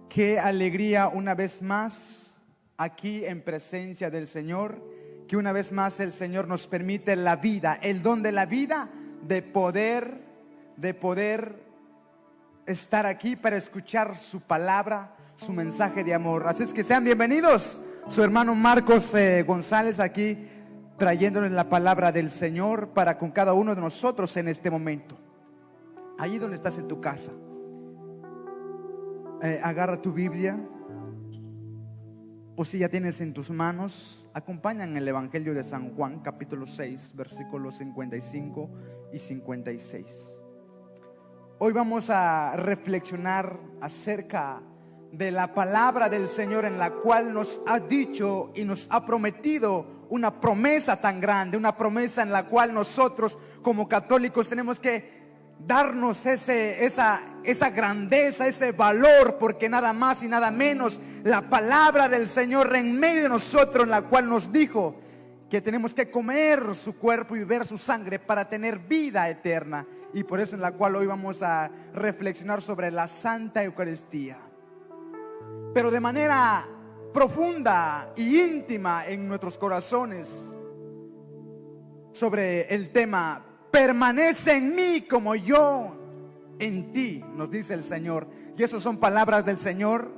Qué alegría una vez más aquí en presencia del Señor, que una vez más el Señor nos permite la vida, el don de la vida, de poder estar aquí para escuchar su palabra, su mensaje de amor. Así es que sean bienvenidos, su hermano Marcos González aquí trayéndoles la palabra del Señor para con cada uno de nosotros en este momento. Allí donde estás en tu casa, agarra tu Biblia, o si ya tienes en tus manos, acompañan en el Evangelio de San Juan, capítulo 6, versículos 55 y 56. Hoy vamos a reflexionar acerca de la palabra del Señor, en la cual nos ha dicho y nos ha prometido una promesa tan grande, una promesa en la cual nosotros como católicos tenemos que darnos esa grandeza, ese valor, porque nada más y nada menos la palabra del Señor en medio de nosotros, en la cual nos dijo que tenemos que comer su cuerpo y beber su sangre para tener vida eterna. Y por eso en la cual hoy vamos a reflexionar sobre la Santa Eucaristía, pero de manera profunda y íntima en nuestros corazones, sobre el tema: permanece en mí como yo en ti, nos dice el Señor. Y esas son palabras del Señor.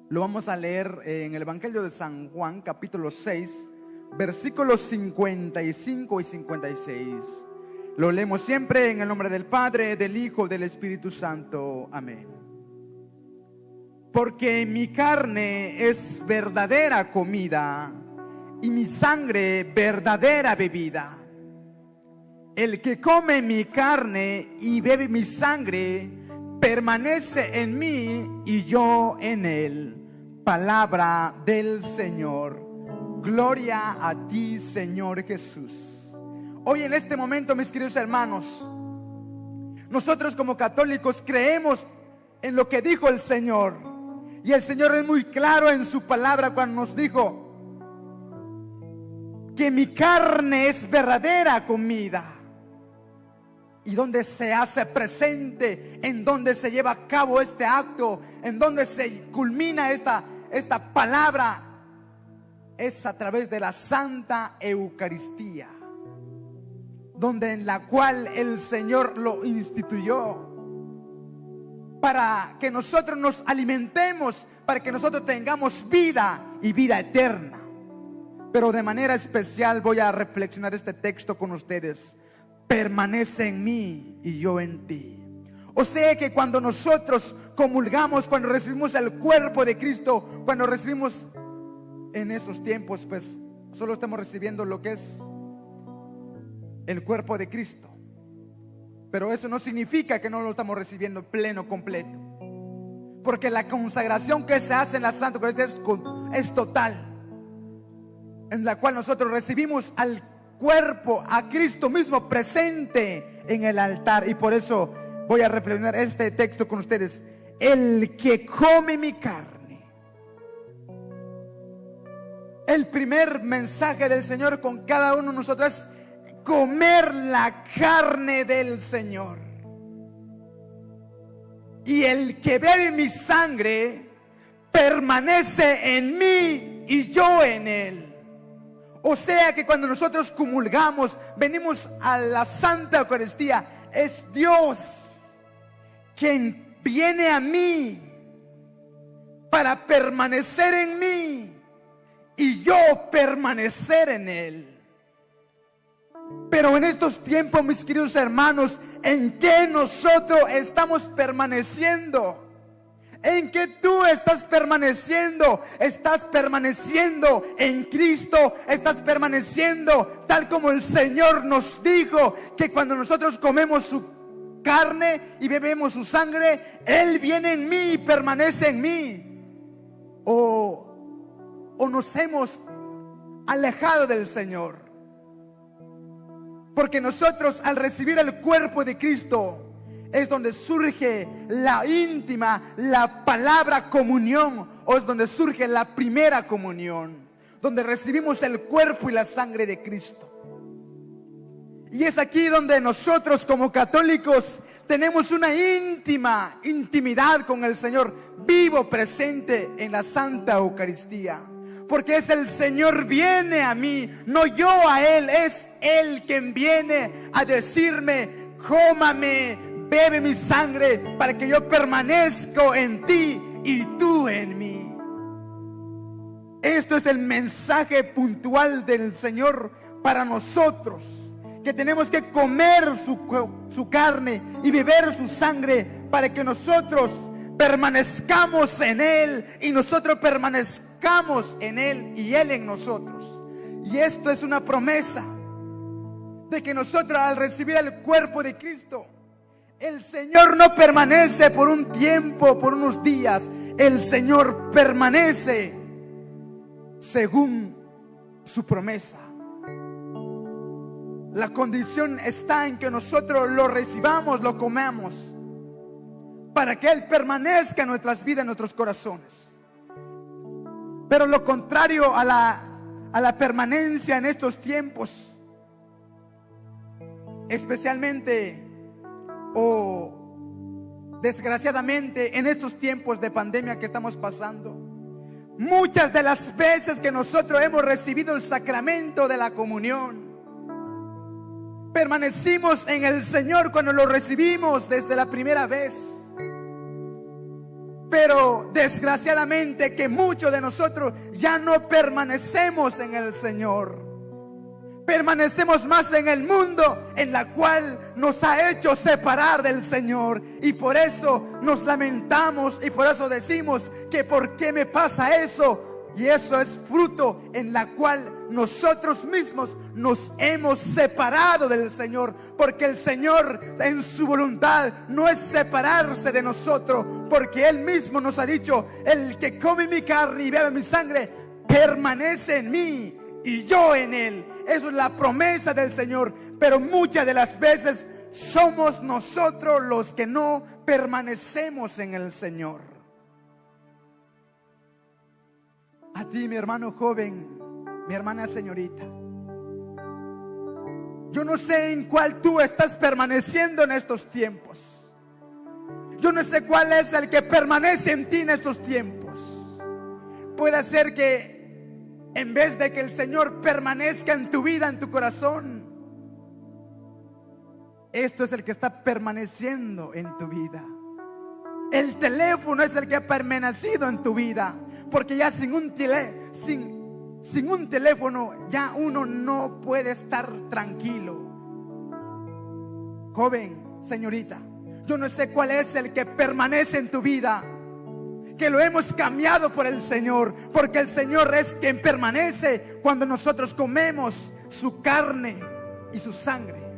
Lo vamos a leer en el Evangelio de San Juan, capítulo 6, versículos 55 y 56. Lo leemos siempre en el nombre del Padre, del Hijo, del Espíritu Santo. Amén. Porque mi carne es verdadera comida y mi sangre verdadera bebida. El que come mi carne y bebe mi sangre permanece en mí y yo en él. Palabra del Señor. Gloria a ti, Señor Jesús. Hoy en este momento, mis queridos hermanos, nosotros como católicos creemos en lo que dijo el Señor. Y el Señor es muy claro en su palabra cuando nos dijo que mi carne es verdadera comida. Y donde se hace presente, en donde se lleva a cabo este acto, en donde se culmina esta palabra, es a través de la Santa Eucaristía, donde en la cual el Señor lo instituyó para que nosotros nos alimentemos, para que nosotros tengamos vida y vida eterna. Pero de manera especial voy a reflexionar este texto con ustedes: permanece en mí y yo en ti. O sea que cuando nosotros comulgamos, cuando recibimos el cuerpo de Cristo, cuando recibimos en estos tiempos, pues solo estamos recibiendo lo que es el cuerpo de Cristo. Pero eso no significa que no lo estamos recibiendo pleno, completo. Porque la consagración que se hace en la Santa Eucaristía es total, en la cual nosotros recibimos al cuerpo, a Cristo mismo presente en el altar. Y por eso voy a reflexionar este texto con ustedes: el que come mi carne. El primer mensaje del Señor con cada uno de nosotros es comer la carne del Señor. Y el que bebe mi sangre permanece en mí y yo en él. O sea que cuando nosotros comulgamos, venimos a la Santa Eucaristía, es Dios quien viene a mí para permanecer en mí y yo permanecer en él. Pero en estos tiempos, mis queridos hermanos, ¿en qué nosotros estamos permaneciendo? ¿En qué tú estás permaneciendo? Estás permaneciendo en Cristo. Estás permaneciendo tal como el Señor nos dijo, que cuando nosotros comemos su carne y bebemos su sangre, Él viene en mí y permanece en mí. O nos hemos alejado del Señor. Porque nosotros, al recibir el cuerpo de Cristo, es donde surge la íntima, la palabra comunión, o es donde surge la primera comunión, donde recibimos el cuerpo y la sangre de Cristo. Y es aquí donde nosotros como católicos tenemos una intimidad con el Señor, vivo, presente en la Santa Eucaristía. Porque es el Señor viene a mí, no yo a Él. Es Él quien viene a decirme: cómame, bebe mi sangre, para que yo permanezca en ti y tú en mí. Esto es el mensaje puntual del Señor para nosotros, que tenemos que comer su carne y beber su sangre, para que nosotros permanezcamos en Él y nosotros permanezcamos en Él y Él en nosotros. Y esto es una promesa de que nosotros, al recibir el cuerpo de Cristo, el Señor no permanece por un tiempo, por unos días. El Señor permanece según su promesa. La condición está en que nosotros lo recibamos, lo comamos, para que Él permanezca en nuestras vidas, en nuestros corazones. Pero lo contrario a la permanencia en estos tiempos, especialmente o desgraciadamente en estos tiempos de pandemia que estamos pasando, muchas de las veces que nosotros hemos recibido el sacramento de la comunión, permanecimos en el Señor cuando lo recibimos desde la primera vez. Pero desgraciadamente que muchos de nosotros ya no permanecemos en el Señor. Permanecemos más en el mundo, en la cual nos ha hecho separar del Señor. Y por eso nos lamentamos y por eso decimos que ¿por qué me pasa eso? Y eso es fruto en la cual nosotros mismos nos hemos separado del Señor. Porque el Señor en su voluntad no es separarse de nosotros, porque Él mismo nos ha dicho: el que come mi carne y bebe mi sangre permanece en mí y yo en Él. Eso es la promesa del Señor. Pero muchas de las veces somos nosotros los que no permanecemos en el Señor. A ti, mi hermano joven, mi hermana señorita, yo no sé en cuál tú estás permaneciendo en estos tiempos. Yo no sé cuál es el que permanece en ti en estos tiempos. Puede ser que en vez de que el Señor permanezca en tu vida, en tu corazón, esto es el que está permaneciendo en tu vida. El teléfono es el que ha permanecido en tu vida. Porque ya sin un teléfono ya uno no puede estar tranquilo. Joven, señorita, yo no sé cuál es el que permanece en tu vida, que lo hemos cambiado por el Señor. Porque el Señor es quien permanece cuando nosotros comemos su carne y su sangre.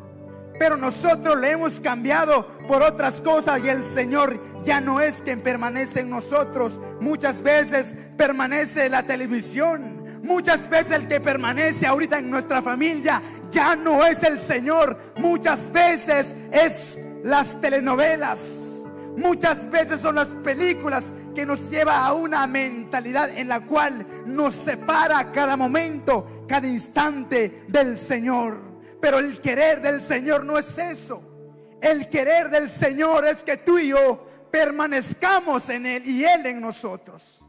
Pero nosotros le hemos cambiado por otras cosas y el Señor ya no es quien permanece en nosotros. Muchas veces permanece la televisión. Muchas veces el que permanece ahorita en nuestra familia ya no es el Señor. Muchas veces es las telenovelas. Muchas veces son las películas que nos lleva a una mentalidad en la cual nos separa cada momento, cada instante del Señor. Pero el querer del Señor no es eso. El querer del Señor es que tú y yo permanezcamos en Él y Él en nosotros.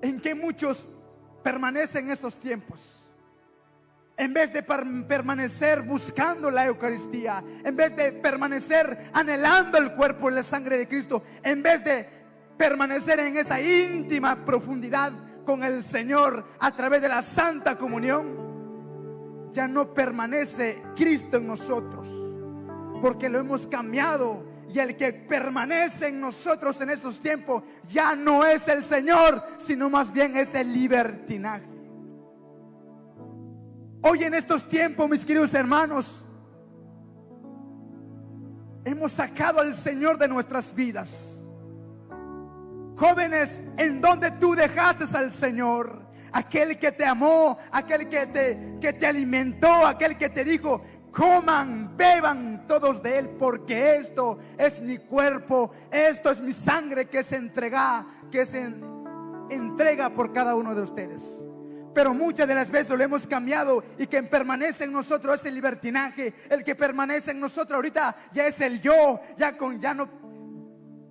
¿En qué muchos permanecen en estos tiempos? En vez de permanecer buscando la Eucaristía, en vez de permanecer anhelando el cuerpo y la sangre de Cristo, en vez de permanecer en esa íntima profundidad con el Señor a través de la Santa Comunión, ya no permanece Cristo en nosotros, porque lo hemos cambiado. Y el que permanece en nosotros en estos tiempos ya no es el Señor, sino más bien es el libertinaje. Hoy en estos tiempos, mis queridos hermanos, hemos sacado al Señor de nuestras vidas. Jóvenes, ¿en dónde tú dejaste al Señor? Aquel que te amó, aquel que te alimentó, aquel que te dijo: coman, beban todos de Él, porque esto es mi cuerpo, esto es mi sangre que se entrega por cada uno de ustedes. Pero muchas de las veces lo hemos cambiado, y quien permanece en nosotros es el libertinaje. El que permanece en nosotros ahorita ya es el yo. Ya no,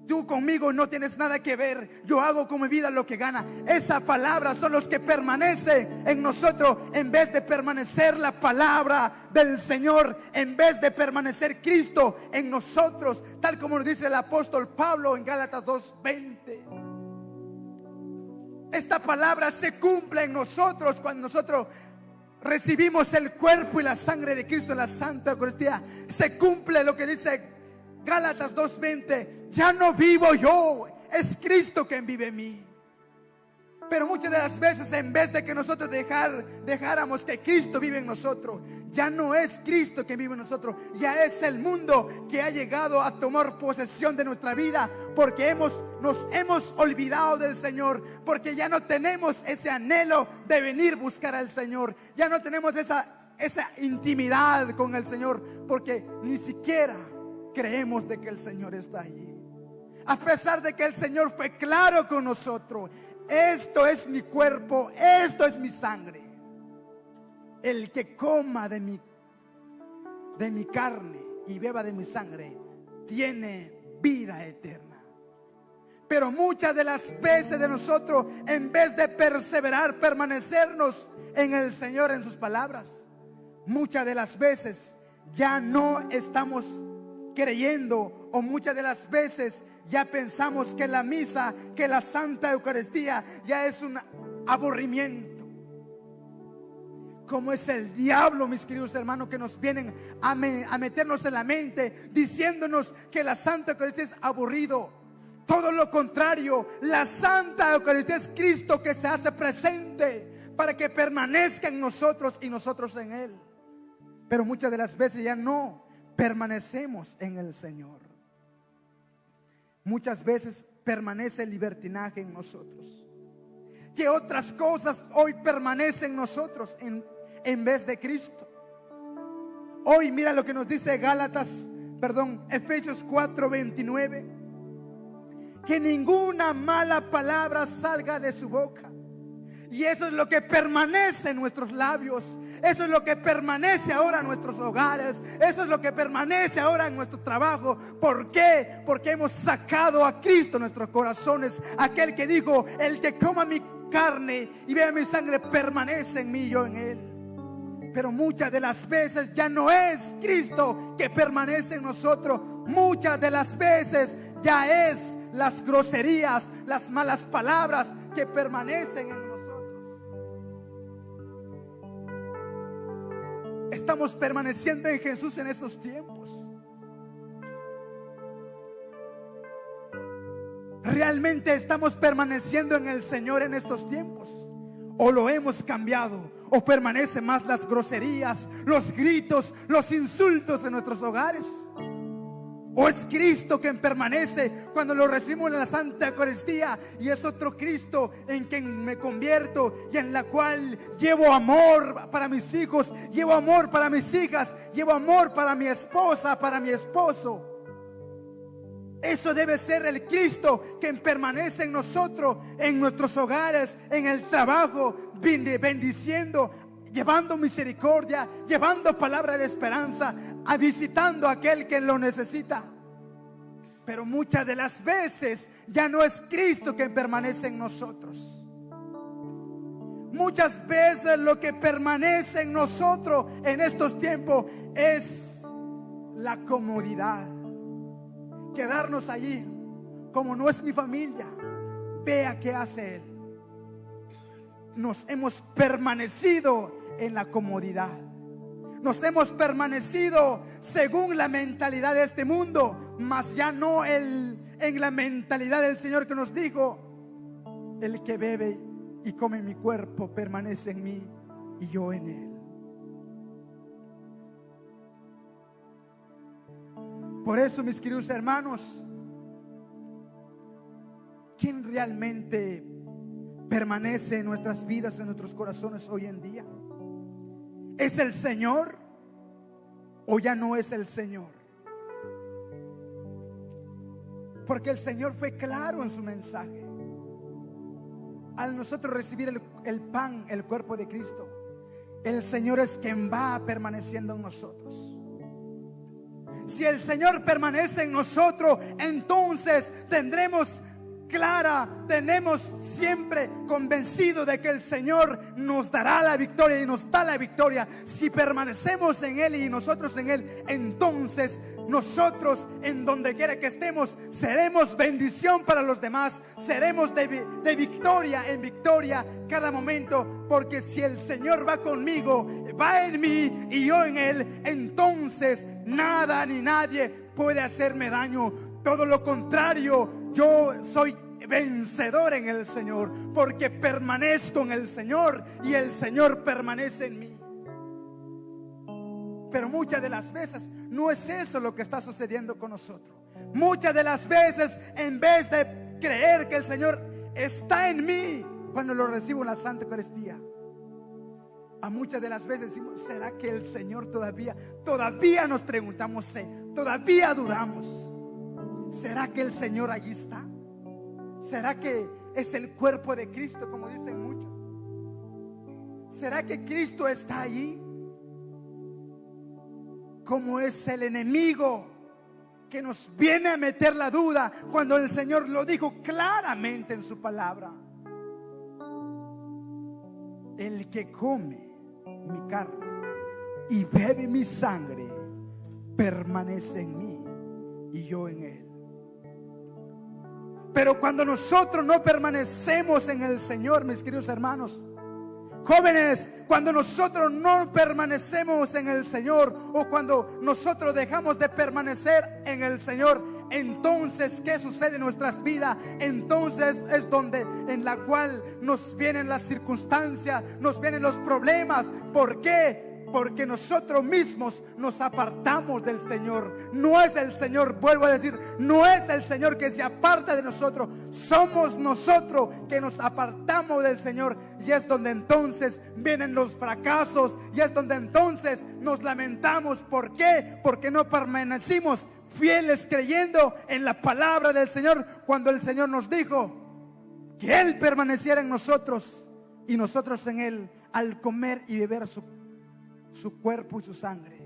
tú conmigo no tienes nada que ver. Yo hago con mi vida lo que gana. Esas palabras son los que permanecen en nosotros, en vez de permanecer la palabra del Señor, en vez de permanecer Cristo en nosotros, tal como nos dice el apóstol Pablo en Gálatas 2:20. Esta palabra se cumple en nosotros cuando nosotros recibimos el cuerpo y la sangre de Cristo en la Santa Eucaristía. Se cumple lo que dice Gálatas 2:20. Ya no vivo yo, es Cristo quien vive en mí. Pero muchas de las veces, en vez de que nosotros dejáramos que Cristo vive en nosotros, ya no es Cristo que vive en nosotros, ya es el mundo que ha llegado a tomar posesión de nuestra vida, porque nos hemos olvidado del Señor, porque ya no tenemos ese anhelo de venir a buscar al Señor, ya no tenemos esa intimidad con el Señor, porque ni siquiera creemos de que el Señor está allí. A pesar de que el Señor fue claro con nosotros: esto es mi cuerpo, esto es mi sangre. El que coma de mi carne y beba de mi sangre tiene vida eterna. Pero muchas de las veces de nosotros, en vez de perseverar, permanecernos en el Señor, en sus palabras, muchas de las veces ya no estamos creyendo, o muchas de las veces ya pensamos que la misa, que la Santa Eucaristía ya es un aburrimiento. Como es el diablo, mis queridos hermanos, que nos vienen a meternos en la mente diciéndonos que la Santa Eucaristía es aburrido. Todo lo contrario, la Santa Eucaristía es Cristo que se hace presente para que permanezca en nosotros y nosotros en Él. Pero muchas de las veces ya no permanecemos en el Señor. Muchas veces permanece el libertinaje en nosotros. ¿Qué otras cosas hoy permanecen en nosotros en vez de Cristo? Hoy mira lo que nos dice Efesios 4:29. Que ninguna mala palabra salga de su boca. Y eso es lo que permanece en nuestros labios. Eso es lo que permanece ahora en nuestros hogares. Eso es lo que permanece ahora en nuestro trabajo. ¿Por qué? Porque hemos sacado a Cristo en nuestros corazones. Aquel que dijo: el que coma mi carne y beba mi sangre permanece en mí y yo en él. Pero muchas de las veces ya no es Cristo que permanece en nosotros. Muchas de las veces ya es las groserías, las malas palabras que permanecen en nosotros. Estamos permaneciendo en Jesús en estos tiempos. ¿Realmente estamos permaneciendo en el Señor en estos tiempos? ¿O lo hemos cambiado? ¿O permanecen más las groserías, los gritos, los insultos en nuestros hogares? ¿O es Cristo quien permanece cuando lo recibimos en la Santa Eucaristía? Y es otro Cristo en quien me convierto y en la cual llevo amor para mis hijos, llevo amor para mis hijas, llevo amor para mi esposa, para mi esposo. Eso debe ser el Cristo quien permanece en nosotros, en nuestros hogares, en el trabajo, bendiciendo, llevando misericordia, llevando palabra de esperanza, visitando a aquel que lo necesita. Pero muchas de las veces ya no es Cristo quien permanece en nosotros. Muchas veces lo que permanece en nosotros en estos tiempos es la comodidad. Quedarnos allí, como no es mi familia, vea qué hace él. Nos hemos permanecido en la comodidad. Nos hemos permanecido según la mentalidad de este mundo, mas ya no en la mentalidad del Señor, que nos dijo: el que bebe y come mi cuerpo permanece en mí y yo en él. Por eso, mis queridos hermanos, ¿quién realmente permanece en nuestras vidas, en nuestros corazones hoy en día? ¿Es el Señor o ya no es el Señor? Porque el Señor fue claro en su mensaje. al nosotros recibir el pan, el cuerpo de Cristo, el Señor es quien va permaneciendo en nosotros. Si el Señor permanece en nosotros, entonces tenemos siempre convencido de que el Señor nos dará la victoria y nos da la victoria. Si permanecemos en Él y nosotros en Él, entonces nosotros, en donde quiera que estemos, seremos bendición para los demás. Seremos de victoria en victoria cada momento, porque si el Señor va conmigo, va en mí y yo en Él, entonces nada ni nadie puede hacerme daño. Todo lo contrario, yo soy vencedor en el Señor, porque permanezco en el Señor y el Señor permanece en mí. Pero muchas de las veces no es eso lo que está sucediendo con nosotros. Muchas de las veces, en vez de creer que el Señor está en mí cuando lo recibo en la Santa Eucaristía, a muchas de las veces decimos: ¿será que el Señor todavía nos preguntamos, todavía dudamos? ¿Será que el Señor allí está? ¿Será que es el cuerpo de Cristo, como dicen muchos? ¿Será que Cristo está allí? Como es el enemigo que nos viene a meter la duda cuando el Señor lo dijo claramente en su palabra: el que come mi carne y bebe mi sangre permanece en mí y yo en él. Pero cuando nosotros no permanecemos en el Señor, mis queridos hermanos, jóvenes, cuando nosotros no permanecemos en el Señor, o cuando nosotros dejamos de permanecer en el Señor, entonces, ¿qué sucede en nuestras vidas? Entonces es donde, en la cual nos vienen las circunstancias, nos vienen los problemas. ¿Por qué? Porque nosotros mismos nos apartamos del Señor. No es el Señor, vuelvo a decir, no es el Señor que se aparta de nosotros. Somos nosotros que nos apartamos del Señor. Y es donde entonces vienen los fracasos. Y es donde entonces nos lamentamos. ¿Por qué? Porque no permanecimos fieles creyendo en la palabra del Señor, cuando el Señor nos dijo que Él permaneciera en nosotros y nosotros en Él, al comer y beber su cuerpo y su sangre.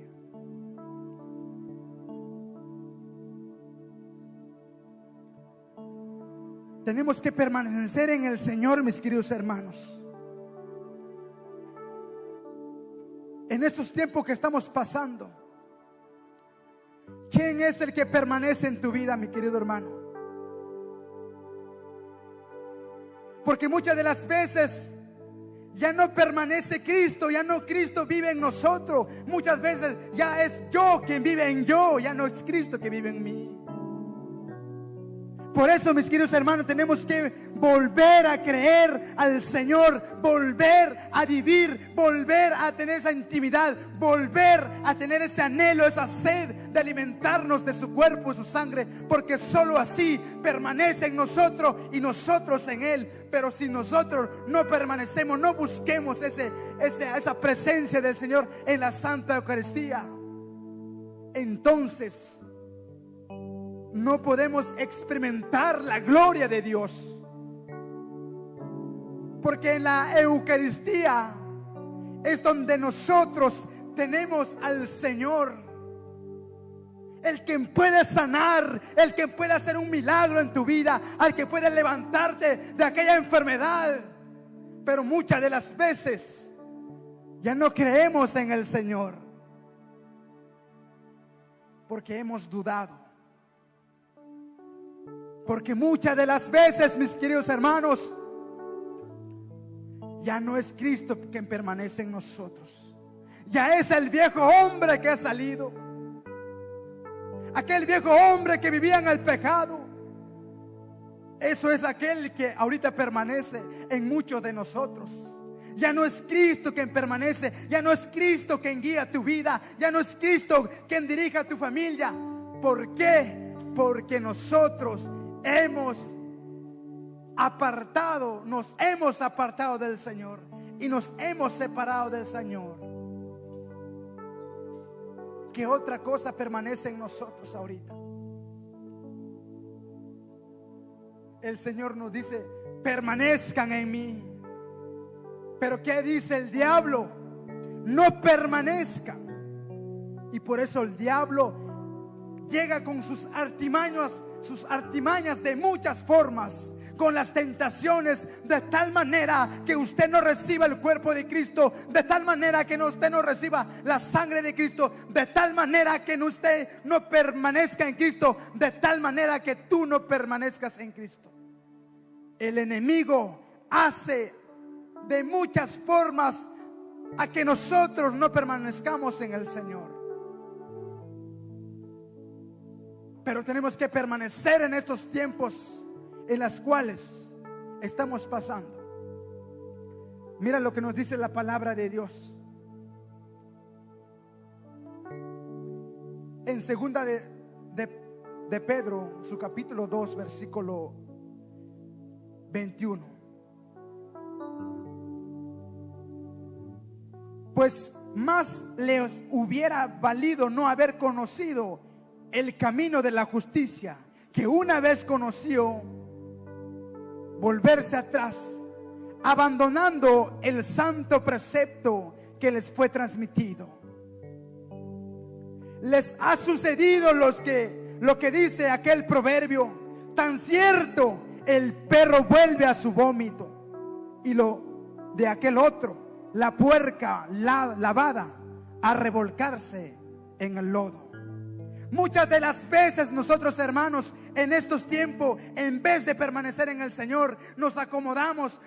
Tenemos que permanecer en el Señor, mis queridos hermanos. En estos tiempos que estamos pasando, ¿quién es el que permanece en tu vida, mi querido hermano? Porque muchas de las veces ya no permanece Cristo, ya no Cristo vive en nosotros. Muchas veces ya es yo quien vive en yo, ya no es Cristo que vive en mí. Por eso, mis queridos hermanos, tenemos que volver a creer al Señor, volver a vivir, volver a tener esa intimidad, volver a tener ese anhelo, esa sed de alimentarnos de su cuerpo y su sangre, porque solo así permanece en nosotros y nosotros en Él. Pero si nosotros no permanecemos, no busquemos esa presencia del Señor en la Santa Eucaristía, entonces no podemos experimentar la gloria de Dios. Porque en la Eucaristía es donde nosotros tenemos al Señor, el que puede sanar, el que puede hacer un milagro en tu vida, al que puede levantarte de aquella enfermedad. Pero muchas de las veces ya no creemos en el Señor, porque hemos dudado. Porque muchas de las veces, mis queridos hermanos, ya no es Cristo quien permanece en nosotros. Ya es el viejo hombre que ha salido. Aquel viejo hombre que vivía en el pecado. Eso es aquel que ahorita permanece en muchos de nosotros. Ya no es Cristo quien permanece. Ya no es Cristo quien guía tu vida. Ya no es Cristo quien dirija tu familia. ¿Por qué? Porque nosotros nos hemos apartado del Señor y nos hemos separado del Señor. ¿Qué otra cosa permanece en nosotros ahorita? El Señor nos dice: permanezcan en mí. Pero ¿qué dice el diablo? No permanezcan. Y por eso el diablo llega con sus artimañas de muchas formas, con las tentaciones, de tal manera que usted no reciba el cuerpo de Cristo, de tal manera que usted no reciba la sangre de Cristo, de tal manera que usted no permanezca en Cristo, de tal manera que tú no permanezcas en Cristo. El enemigo hace de muchas formas a que nosotros no permanezcamos en el Señor. Pero tenemos que permanecer en estos tiempos en los cuales estamos pasando. Mira lo que nos dice la palabra de Dios en segunda de Pedro, su capítulo 2, versículo 21. Pues más le hubiera valido no haber conocido el camino de la justicia, que una vez conoció, volverse atrás, abandonando el santo precepto que les fue transmitido. Les ha sucedido lo que dice aquel proverbio: tan cierto el perro vuelve a su vómito, y lo de aquel otro, la puerca lavada, a revolcarse en el lodo. Muchas de las veces nosotros, hermanos, en estos tiempos, en vez de permanecer en el Señor, nos acomodamos.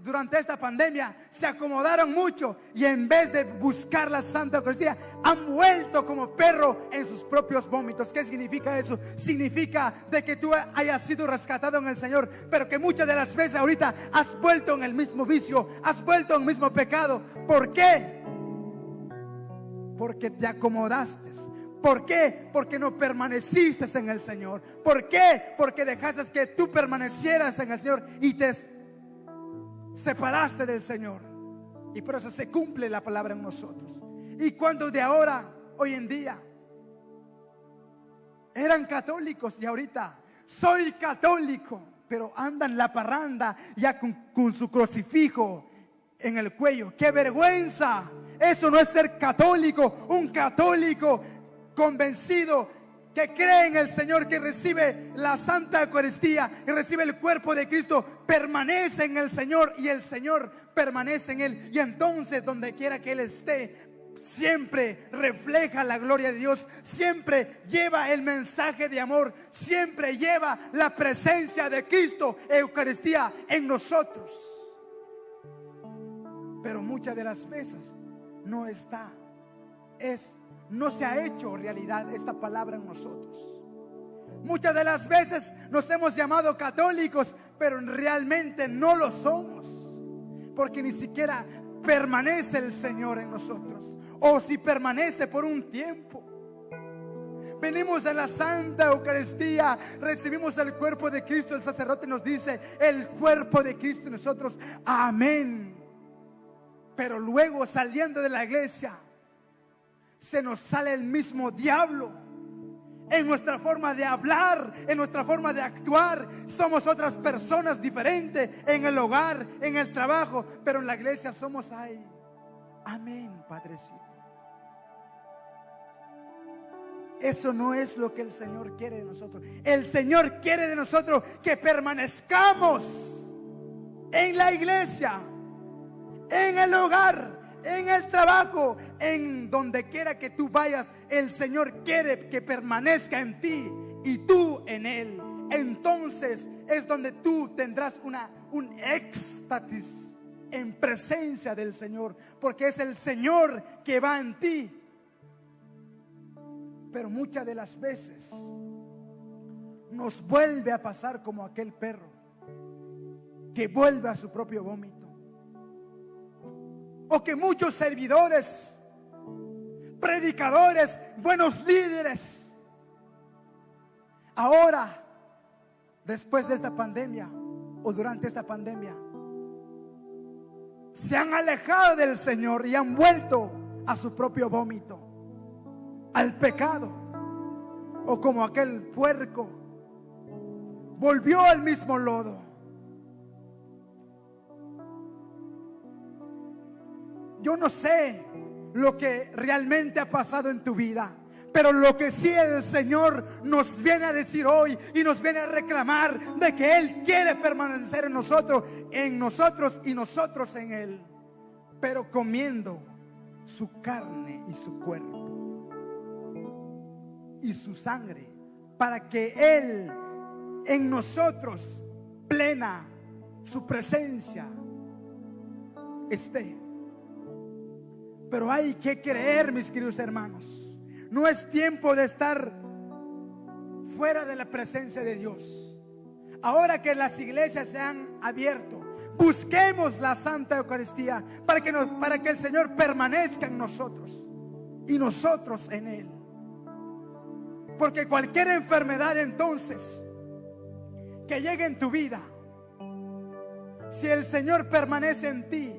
Durante esta pandemia se acomodaron mucho, y en vez de buscar la Santa Eucaristía, han vuelto como perro en sus propios vómitos. ¿Qué significa eso? Significa de que tú hayas sido rescatado en el Señor, pero que muchas de las veces ahorita has vuelto en el mismo vicio, has vuelto en el mismo pecado. ¿Por qué? Porque te acomodaste. ¿Por qué? Porque no permaneciste en el Señor. ¿Por qué? Porque dejaste que tú permanecieras en el Señor y te separaste del Señor. Y por eso se cumple la palabra en nosotros. Y cuando de ahora, hoy en día, eran católicos y ahorita soy católico, pero andan la parranda ya con su crucifijo en el cuello. ¡Qué vergüenza! Eso no es ser católico. Un católico convencido, que cree en el Señor, que recibe la Santa Eucaristía, que recibe el cuerpo de Cristo, permanece en el Señor y el Señor permanece en él. Y entonces donde quiera que él esté, siempre refleja la gloria de Dios, siempre lleva el mensaje de amor, siempre lleva la presencia de Cristo, Eucaristía, en nosotros. Pero muchas de las veces no está, no se ha hecho realidad esta palabra en nosotros. Muchas de las veces nos hemos llamado católicos, pero realmente no lo somos, porque ni siquiera permanece el Señor en nosotros, o si permanece por un tiempo. Venimos a la Santa Eucaristía, recibimos el cuerpo de Cristo. El sacerdote nos dice: el cuerpo de Cristo en nosotros, amén. Pero luego, saliendo de la iglesia, se nos sale el mismo diablo en nuestra forma de hablar, en nuestra forma de actuar. Somos otras personas diferentes en el hogar, en el trabajo, pero en la iglesia somos ahí. Amén, Padrecito. Eso no es lo que el Señor quiere de nosotros. El Señor quiere de nosotros que permanezcamos en la iglesia, en el hogar, en el trabajo, en donde quiera que tú vayas. El Señor quiere que permanezca en ti y tú en Él. Entonces es donde tú tendrás un éxtasis en presencia del Señor, porque es el Señor que va en ti. Pero muchas de las veces nos vuelve a pasar como aquel perro que vuelve a su propio vómito. O que muchos servidores, predicadores, buenos líderes, ahora, después de esta pandemia o durante esta pandemia, se han alejado del Señor y han vuelto a su propio vómito, al pecado. O como aquel puerco volvió al mismo lodo. Yo no sé lo que realmente ha pasado en tu vida, pero lo que sí el Señor nos viene a decir hoy y nos viene a reclamar de que Él quiere permanecer en nosotros y nosotros en Él, pero comiendo su carne y su cuerpo y su sangre, para que Él en nosotros plena su presencia esté. Pero hay que creer, mis queridos hermanos, no es tiempo de estar fuera de la presencia de Dios. Ahora que las iglesias se han abierto, busquemos la Santa Eucaristía para que el Señor permanezca en nosotros y nosotros en Él. Porque cualquier enfermedad entonces que llegue en tu vida, si el Señor permanece en ti,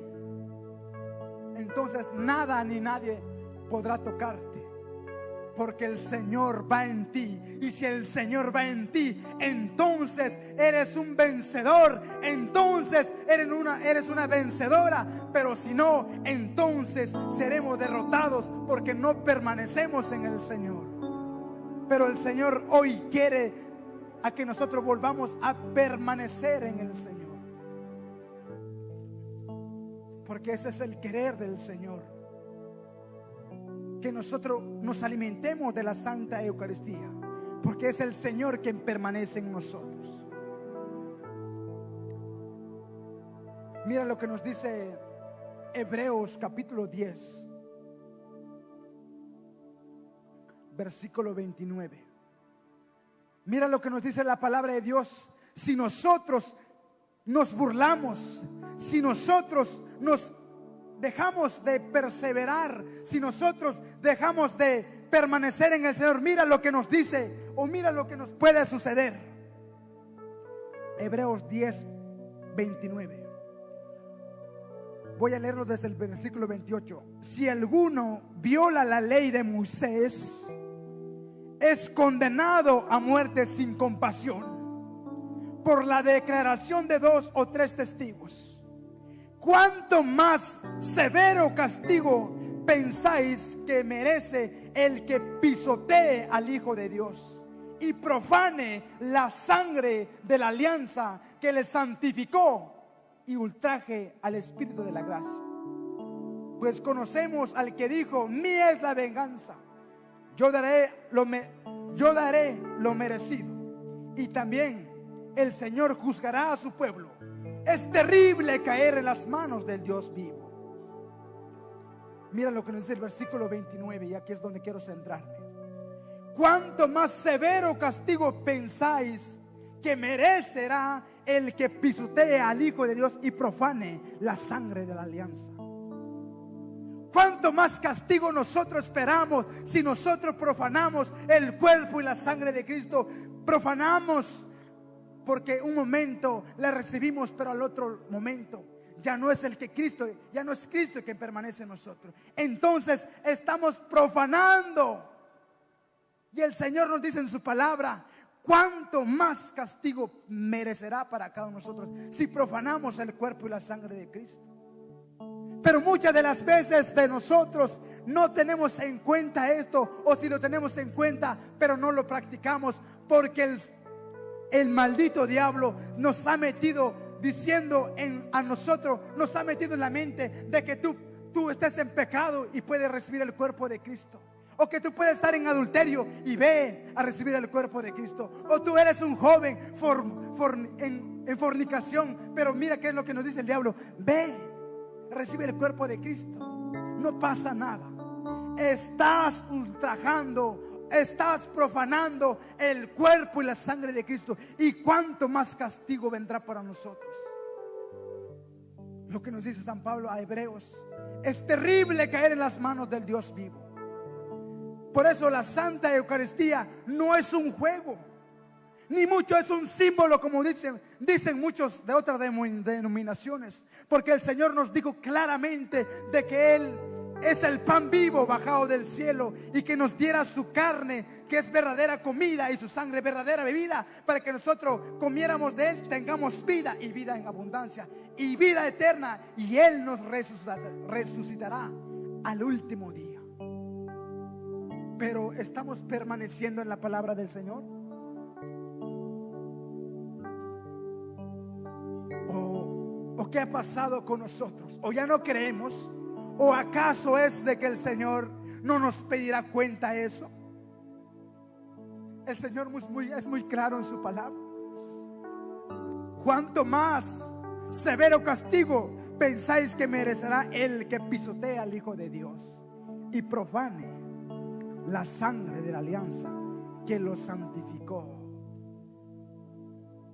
entonces nada ni nadie podrá tocarte, porque el Señor va en ti. Y si el Señor va en ti, entonces eres un vencedor, entonces eres una vencedora. Pero si no, entonces seremos derrotados, porque no permanecemos en el Señor. Pero el Señor hoy quiere a que nosotros volvamos a permanecer en el Señor, porque ese es el querer del Señor, que nosotros nos alimentemos de la Santa Eucaristía, porque es el Señor quien permanece en nosotros. Mira lo que nos dice Hebreos capítulo 10, versículo 29. Mira lo que nos dice la palabra de Dios. Si nosotros nos burlamos, si nosotros nos dejamos de perseverar, si nosotros dejamos de permanecer en el Señor, mira lo que nos dice, o mira lo que nos puede suceder. Hebreos 10, 29. Voy a leerlo desde el versículo 28. Si alguno viola la ley de Moisés, es condenado a muerte sin compasión por la declaración de 2 o 3 testigos. ¿Cuánto más severo castigo pensáis que merece el que pisotee al Hijo de Dios y profane la sangre de la alianza que le santificó y ultraje al Espíritu de la gracia? Pues conocemos al que dijo: mía es la venganza, yo daré lo merecido. Y también el Señor juzgará a su pueblo. Es terrible caer en las manos del Dios vivo. Mira lo que nos dice el versículo 29, y aquí es donde quiero centrarme. ¿Cuánto más severo castigo pensáis que merecerá el que pisotee al Hijo de Dios y profane la sangre de la alianza? ¿Cuánto más castigo nosotros esperamos si nosotros profanamos el cuerpo y la sangre de Cristo? Profanamos porque un momento la recibimos, pero al otro momento ya no es Cristo quien permanece en nosotros. Entonces estamos profanando. Y el Señor nos dice en su palabra: cuánto más castigo merecerá para cada uno de nosotros si profanamos el cuerpo y la sangre de Cristo. Pero muchas de las veces de nosotros no tenemos en cuenta esto, o si lo tenemos en cuenta pero no lo practicamos, porque el maldito diablo nos ha metido diciendo a nosotros, nos ha metido en la mente de que tú estés en pecado y puedes recibir el cuerpo de Cristo, o que tú puedes estar en adulterio y ve a recibir el cuerpo de Cristo, o tú eres un joven en fornicación, pero mira qué es lo que nos dice el diablo: ve, recibe el cuerpo de Cristo, no pasa nada. Estás ultrajando, estás profanando el cuerpo y la sangre de Cristo, y cuánto más castigo vendrá para nosotros. Lo que nos dice San Pablo a Hebreos: es terrible caer en las manos del Dios vivo. Por eso la Santa Eucaristía no es un juego, ni mucho es un símbolo, como dicen muchos de otras denominaciones, porque el Señor nos dijo claramente de que Él es el pan vivo bajado del cielo, y que nos diera su carne, que es verdadera comida, y su sangre verdadera bebida, para que nosotros comiéramos de él, tengamos vida y vida en abundancia y vida eterna, y él nos resucitará al último día. Pero ¿estamos permaneciendo en la palabra del Señor? ¿O qué ha pasado con nosotros? ¿O ya no creemos? ¿O acaso es de que el Señor no nos pedirá cuenta eso? El Señor es muy claro en su palabra. ¿Cuánto más severo castigo pensáis que merecerá el que pisotea al Hijo de Dios y profane la sangre de la alianza que lo santificó?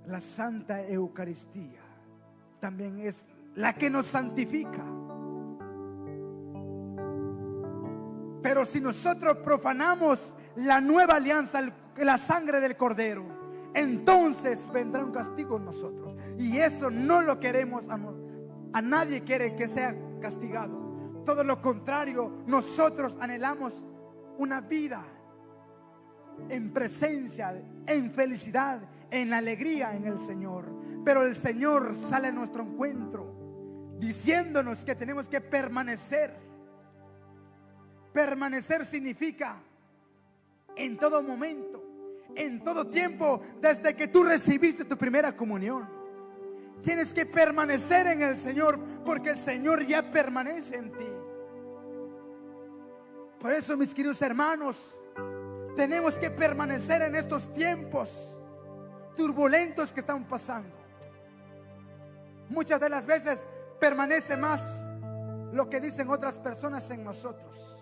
La Santa Eucaristía también es la que nos santifica. Pero si nosotros profanamos la nueva alianza, la sangre del Cordero, entonces vendrá un castigo en nosotros, y eso no lo queremos. A nadie quiere que sea castigado. Todo lo contrario, nosotros anhelamos una vida en presencia, en felicidad, en alegría en el Señor. Pero el Señor sale a nuestro encuentro diciéndonos que tenemos que permanecer. Permanecer significa en todo momento, en todo tiempo, desde que tú recibiste tu primera comunión. Tienes que permanecer en el Señor, porque el Señor ya permanece en ti. Por eso, mis queridos hermanos, tenemos que permanecer en estos tiempos turbulentos que estamos pasando. Muchas de las veces permanece más lo que dicen otras personas en nosotros.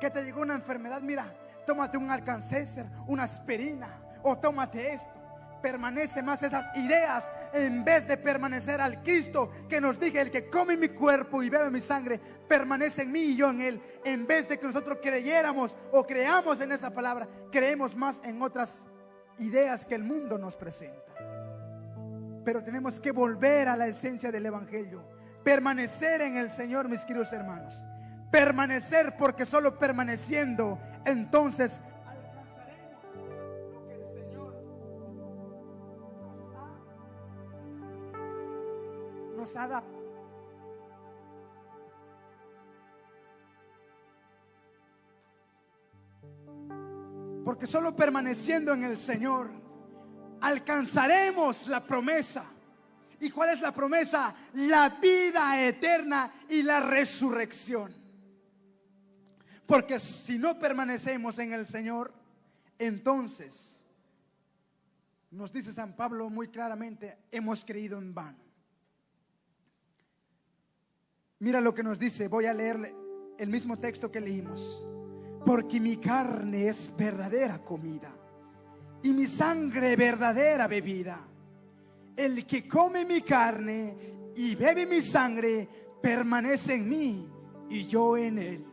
Que te llegó una enfermedad, mira, tómate un Alka-Seltzer, una aspirina, o tómate esto. Permanece más esas ideas en vez de permanecer al Cristo que nos dice: el que come mi cuerpo y bebe mi sangre permanece en mí y yo en él. En vez de que nosotros creyéramos o creamos en esa palabra, creemos más en otras ideas que el mundo nos presenta. Pero tenemos que volver a la esencia del Evangelio, permanecer en el Señor, mis queridos hermanos. Permanecer, porque solo permaneciendo entonces alcanzaremos lo que el Señor nos ha dado. Porque solo permaneciendo en el Señor alcanzaremos la promesa. ¿Y cuál es la promesa? La vida eterna y la resurrección. Porque si no permanecemos en el Señor, entonces, nos dice San Pablo muy claramente, hemos creído en vano. Mira lo que nos dice, voy a leerle el mismo texto que leímos. Porque mi carne es verdadera comida y mi sangre verdadera bebida. El que come mi carne y bebe mi sangre permanece en mí y yo en él.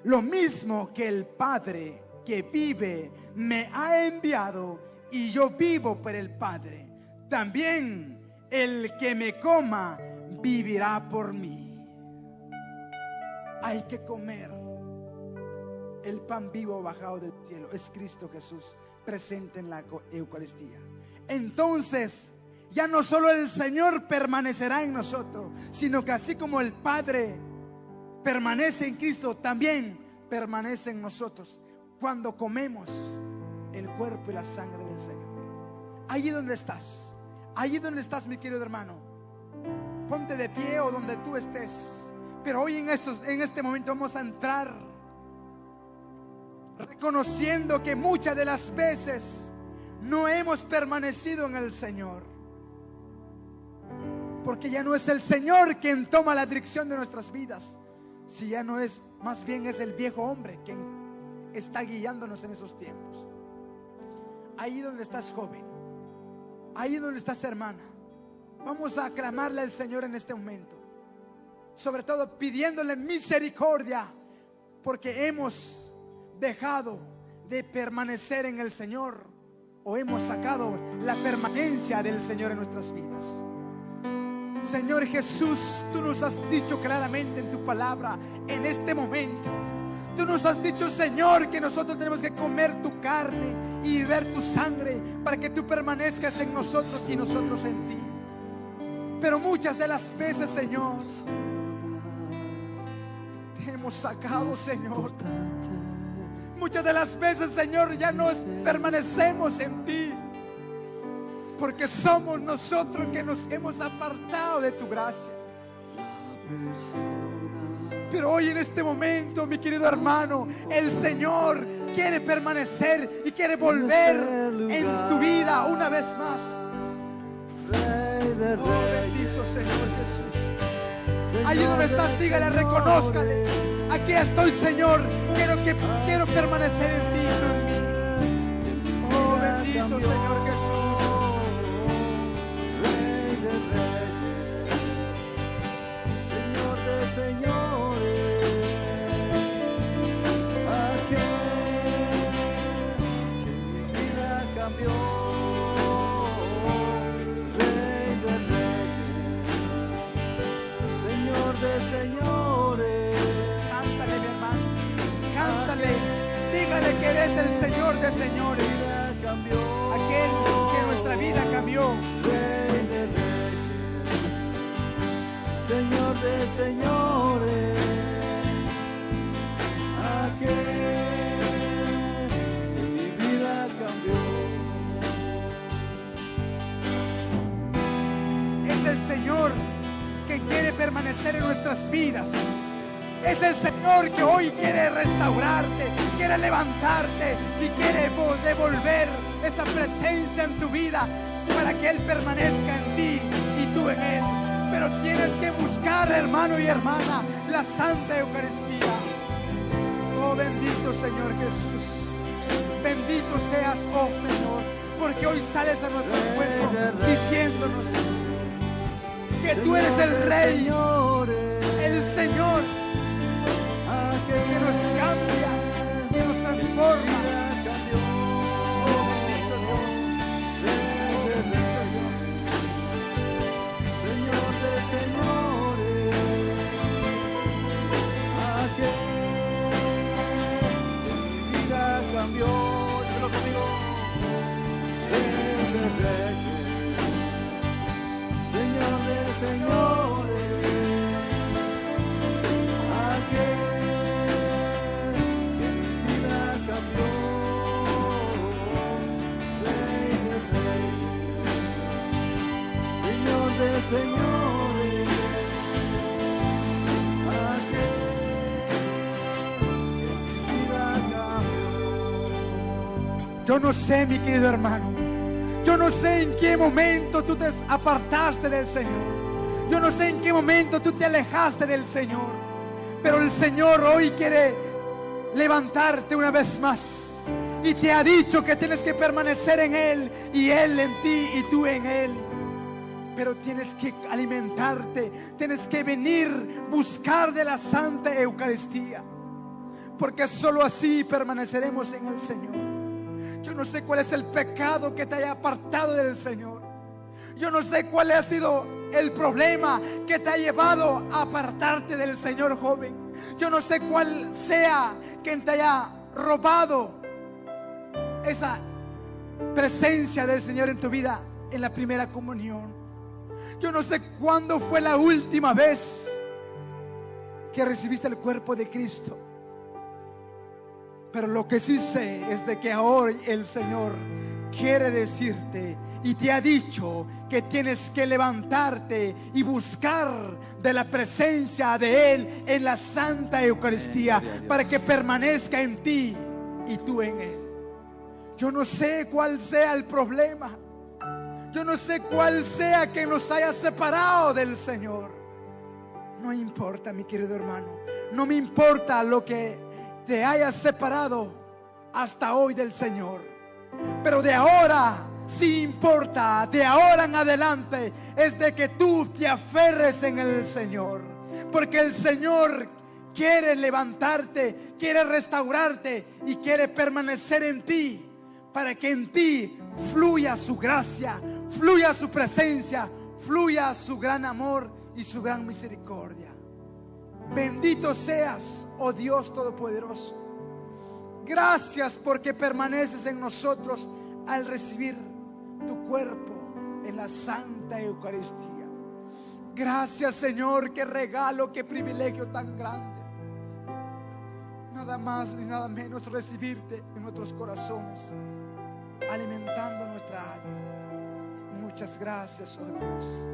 Lo mismo que el Padre que vive me ha enviado y yo vivo por el Padre. También el que me coma vivirá por mí. Hay que comer el pan vivo bajado del cielo. Es Cristo Jesús presente en la Eucaristía. Entonces ya no solo el Señor permanecerá en nosotros, sino que así como el Padre permanece en Cristo, también permanece en nosotros cuando comemos el cuerpo y la sangre del Señor. Allí donde estás, mi querido hermano, ponte de pie o donde tú estés. Pero hoy en este momento vamos a entrar reconociendo que muchas de las veces no hemos permanecido en el Señor, porque ya no es el Señor quien toma la dirección de nuestras vidas. Si ya no es, más bien es el viejo hombre quien está guiándonos en esos tiempos. Ahí donde estás, joven, ahí donde estás, hermana, vamos a aclamarle al Señor en este momento, sobre todo pidiéndole misericordia, porque hemos dejado de permanecer en el Señor, o hemos sacado la permanencia del Señor en nuestras vidas. Señor Jesús, tú nos has dicho claramente en tu palabra, en este momento, tú nos has dicho, Señor, que nosotros tenemos que comer tu carne y beber tu sangre para que tú permanezcas en nosotros y nosotros en ti. Pero muchas de las veces, Señor, te hemos sacado, Señor. Muchas de las veces, Señor, ya no permanecemos en ti, porque somos nosotros que nos hemos apartado de tu gracia. Pero hoy en este momento, mi querido hermano, el Señor quiere permanecer y quiere volver en tu vida una vez más. Oh, bendito Señor Jesús. Allí donde estás, dígale, reconózcale: aquí estoy, Señor, quiero permanecer en ti y tú en mí. Oh, bendito Señor Jesús. Señores, aquel que mi vida cambió, Rey de Reyes, Señor de señores. Cántale, mi hermano, cántale, dígale que eres el Señor de señores, aquel que nuestra vida cambió. Rey de Reyes, Señor de señores, aquel que mi vida cambió. Es el Señor que quiere permanecer en nuestras vidas. Es el Señor que hoy quiere restaurarte, quiere levantarte y quiere devolver esa presencia en tu vida para que Él permanezca en ti y tú en Él. Pero tienes que buscar, hermano y hermana, la Santa Eucaristía. Oh, bendito Señor Jesús. Bendito seas, oh Señor, porque hoy sales a nuestro encuentro diciéndonos que tú eres el Rey, el Señor, que nos cambia, que nos transforma. Oh, bendito Dios. Bendito Dios. Señor de señores, aquel que mi vida cambió. Dímelo conmigo. Rey de reyes, Señor de señores, aquel que mi vida cambió. Rey de reyes, Señor de señores, aquel que mi vida cambió. Yo no sé, mi querido hermano, yo no sé en qué momento tú te apartaste del Señor. Yo no sé en qué momento tú te alejaste del Señor. Pero el Señor hoy quiere levantarte una vez más. Y te ha dicho que tienes que permanecer en Él y Él en ti y tú en Él. Pero tienes que alimentarte, tienes que venir, buscar de la Santa Eucaristía. Porque solo así permaneceremos en el Señor. Yo no sé cuál es el pecado que te haya apartado del Señor. Yo no sé cuál ha sido el problema que te ha llevado a apartarte del Señor, joven. Yo no sé cuál sea quien te haya robado esa presencia del Señor en tu vida en la primera comunión. Yo no sé cuándo fue la última vez que recibiste el cuerpo de Cristo. Pero lo que sí sé es de que ahora el Señor quiere decirte y te ha dicho que tienes que levantarte y buscar de la presencia de Él en la Santa Eucaristía para que permanezca en ti y tú en Él. Yo no sé cuál sea el problema. Yo no sé cuál sea que nos haya separado del Señor. No importa, mi querido hermano. No me importa lo que te hayas separado hasta hoy del Señor. Pero de ahora sí importa, de ahora en adelante es de que tú te aferres en el Señor. Porque el Señor quiere levantarte, quiere restaurarte y quiere permanecer en ti, para que en ti fluya su gracia, fluya su presencia, fluya su gran amor y su gran misericordia. Bendito seas, oh Dios Todopoderoso. Gracias porque permaneces en nosotros al recibir tu cuerpo en la Santa Eucaristía. Gracias, Señor, qué regalo, qué privilegio tan grande. Nada más ni nada menos recibirte en nuestros corazones, alimentando nuestra alma. Muchas gracias, oh Dios.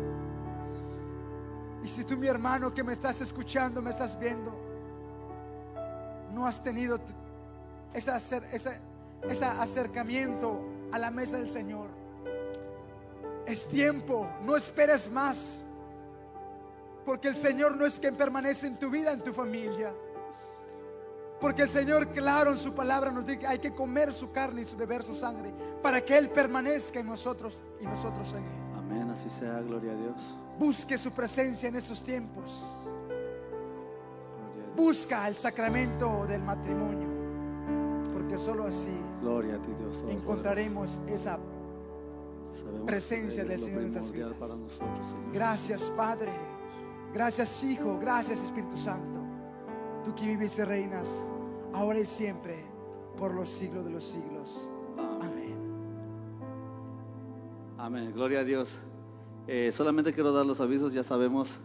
Y si tú, mi hermano, que me estás escuchando, me estás viendo, no has tenido ese acercamiento a la mesa del Señor, es tiempo, no esperes más, porque el Señor no es quien permanece en tu vida, en tu familia. Porque el Señor, claro, en su palabra nos dice que hay que comer su carne y beber su sangre para que Él permanezca en nosotros y nosotros en Él. Amén, así sea, gloria a Dios. Busque su presencia en estos tiempos. Gloria a Dios. Busca el sacramento del matrimonio, porque solo así Gloria a ti, Dios Todopoderoso. encontraremos esa Sabemos presencia que del es lo Señor en nuestras primordial vidas. para nosotros, Señor. Gracias, Padre. Gracias, Hijo. Gracias, Espíritu Santo. Tú que vives y reinas ahora y siempre por los siglos de los siglos. Amén. Amén, gloria a Dios. Solamente quiero dar los avisos. Ya sabemos